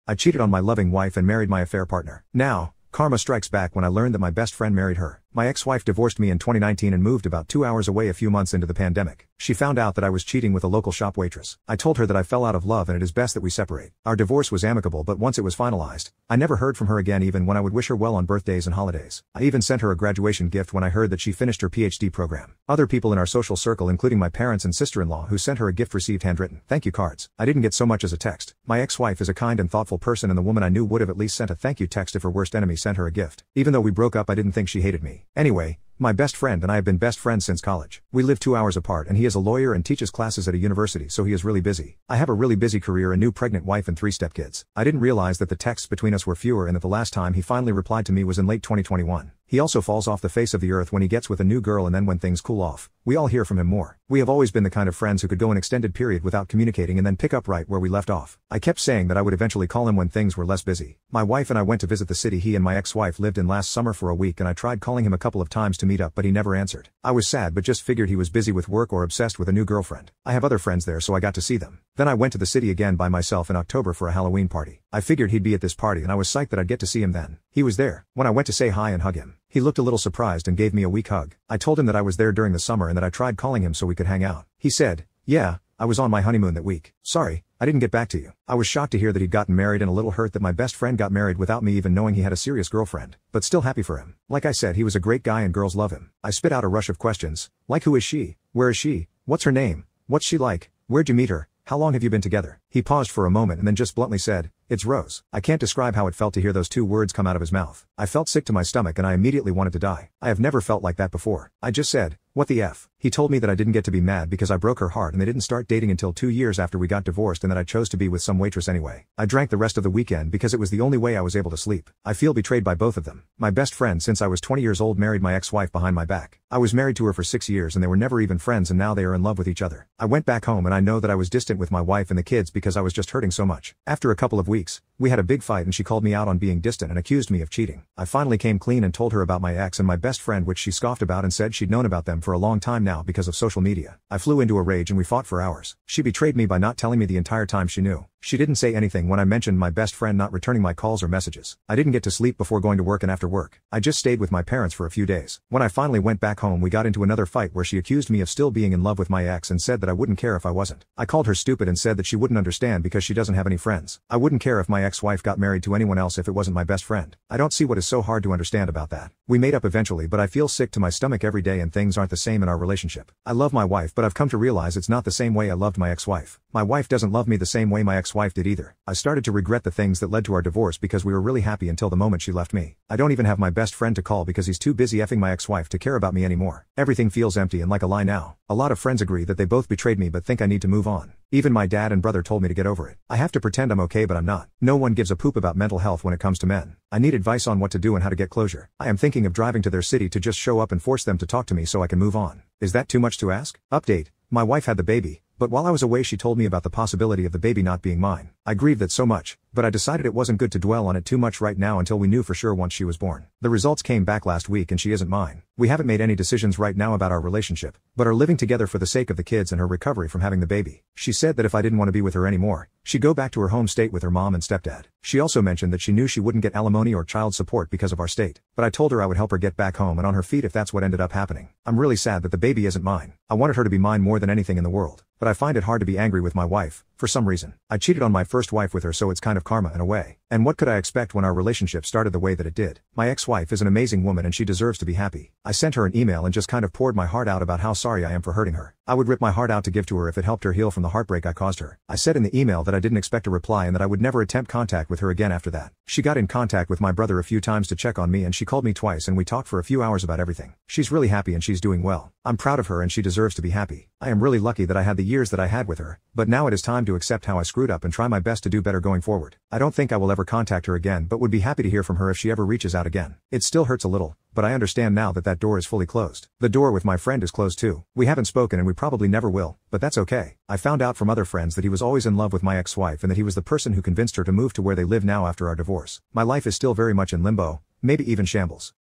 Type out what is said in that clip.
I cheated on my loving wife and married my affair partner. Now, karma strikes back when I learned that my best friend married her. My ex-wife divorced me in 2019 and moved about 2 hours away a few months into the pandemic. She found out that I was cheating with a local shop waitress. I told her that I fell out of love and it is best that we separate. Our divorce was amicable, but once it was finalized, I never heard from her again, even when I would wish her well on birthdays and holidays. I even sent her a graduation gift when I heard that she finished her PhD program. Other people in our social circle, including my parents and sister-in-law who sent her a gift, received handwritten thank you cards. I didn't get so much as a text. My ex-wife is a kind and thoughtful person, and the woman I knew would have at least sent a thank you text if her worst enemy sent her a gift. Even though we broke up, I didn't think she hated me. Anyway, my best friend and I have been best friends since college. We live 2 hours apart and he is a lawyer and teaches classes at a university, so he is really busy. I have a really busy career, a new pregnant wife and 3 stepkids. I didn't realize that the texts between us were fewer and that the last time he finally replied to me was in late 2021. He also falls off the face of the earth when he gets with a new girl, and then when things cool off, we all hear from him more. We have always been the kind of friends who could go an extended period without communicating and then pick up right where we left off. I kept saying that I would eventually call him when things were less busy. My wife and I went to visit the city he and my ex-wife lived in last summer for a week, and I tried calling him a couple of times to meet up, but he never answered. I was sad but just figured he was busy with work or obsessed with a new girlfriend. I have other friends there, so I got to see them. Then I went to the city again by myself in October for a Halloween party. I figured he'd be at this party and I was psyched that I'd get to see him then. He was there. When I went to say hi and hug him, he looked a little surprised and gave me a weak hug. I told him that I was there during the summer and that I tried calling him so we could hang out. He said, "Yeah, I was on my honeymoon that week. Sorry, I didn't get back to you." I was shocked to hear that he'd gotten married and a little hurt that my best friend got married without me even knowing he had a serious girlfriend, but still happy for him. Like I said, he was a great guy and girls love him. I spit out a rush of questions, like who is she, where is she, what's her name, what's she like, where'd you meet her, how long have you been together? He paused for a moment and then just bluntly said, "It's Rose." I can't describe how it felt to hear those 2 words come out of his mouth. I felt sick to my stomach and I immediately wanted to die. I have never felt like that before. I just said, "What the F?" He told me that I didn't get to be mad because I broke her heart and they didn't start dating until 2 years after we got divorced, and that I chose to be with some waitress anyway. I drank the rest of the weekend because it was the only way I was able to sleep. I feel betrayed by both of them. My best friend since I was 20 years old married my ex-wife behind my back. I was married to her for 6 years and they were never even friends, and now they are in love with each other. I went back home and I know that I was distant with my wife and the kids because I was just hurting so much. After a couple of weeks, we had a big fight and she called me out on being distant and accused me of cheating. I finally came clean and told her about my ex and my best friend, which she scoffed about and said she'd known about them for a long time now because of social media. I flew into a rage and we fought for hours. She betrayed me by not telling me the entire time she knew. She didn't say anything when I mentioned my best friend not returning my calls or messages. I didn't get to sleep before going to work and after work. I just stayed with my parents for a few days. When I finally went back home, we got into another fight where she accused me of still being in love with my ex and said that I wouldn't care if I wasn't. I called her stupid and said that she wouldn't understand because she doesn't have any friends. I wouldn't care if my ex-wife got married to anyone else if it wasn't my best friend. I don't see what is so hard to understand about that. We made up eventually, but I feel sick to my stomach every day and things aren't the same in our relationship. I love my wife, but I've come to realize it's not the same way I loved my ex-wife. My wife doesn't love me the same way my ex-wife did either. I started to regret the things that led to our divorce because we were really happy until the moment she left me. I don't even have my best friend to call because he's too busy effing my ex-wife to care about me anymore. Everything feels empty and like a lie now. A lot of friends agree that they both betrayed me but think I need to move on. Even my dad and brother told me to get over it. I have to pretend I'm okay, but I'm not. No one gives a poop about mental health when it comes to men. I need advice on what to do and how to get closure. I am thinking of driving to their city to just show up and force them to talk to me so I can move on. Is that too much to ask? Update. My wife had the baby, but while I was away she told me about the possibility of the baby not being mine. I grieved that so much, but I decided it wasn't good to dwell on it too much right now until we knew for sure once she was born. The results came back last week and she isn't mine. We haven't made any decisions right now about our relationship, but are living together for the sake of the kids and her recovery from having the baby. She said that if I didn't want to be with her anymore, she'd go back to her home state with her mom and stepdad. She also mentioned that she knew she wouldn't get alimony or child support because of our state, but I told her I would help her get back home and on her feet if that's what ended up happening. I'm really sad that the baby isn't mine. I wanted her to be mine more than anything in the world, but I find it hard to be angry with my wife, for some reason. I cheated on my first wife with her, so it's kind of karma in a way. And what could I expect when our relationship started the way that it did? My ex-wife is an amazing woman and she deserves to be happy. I sent her an email and just kind of poured my heart out about how sorry I am for hurting her. I would rip my heart out to give to her if it helped her heal from the heartbreak I caused her. I said in the email that I didn't expect a reply and that I would never attempt contact with her again after that. She got in contact with my brother a few times to check on me and she called me twice and we talked for a few hours about everything. She's really happy and she's doing well. I'm proud of her and she deserves to be happy. I am really lucky that I had the years that I had with her, but now it is time to accept how I screwed up and try my best to do better going forward. I don't think I will ever contact her again, but would be happy to hear from her if she ever reaches out again. It still hurts a little, but I understand now that that door is fully closed. The door with my friend is closed too. We haven't spoken and we probably never will, but that's okay. I found out from other friends that he was always in love with my ex-wife and that he was the person who convinced her to move to where they live now after our divorce. My life is still very much in limbo, maybe even shambles.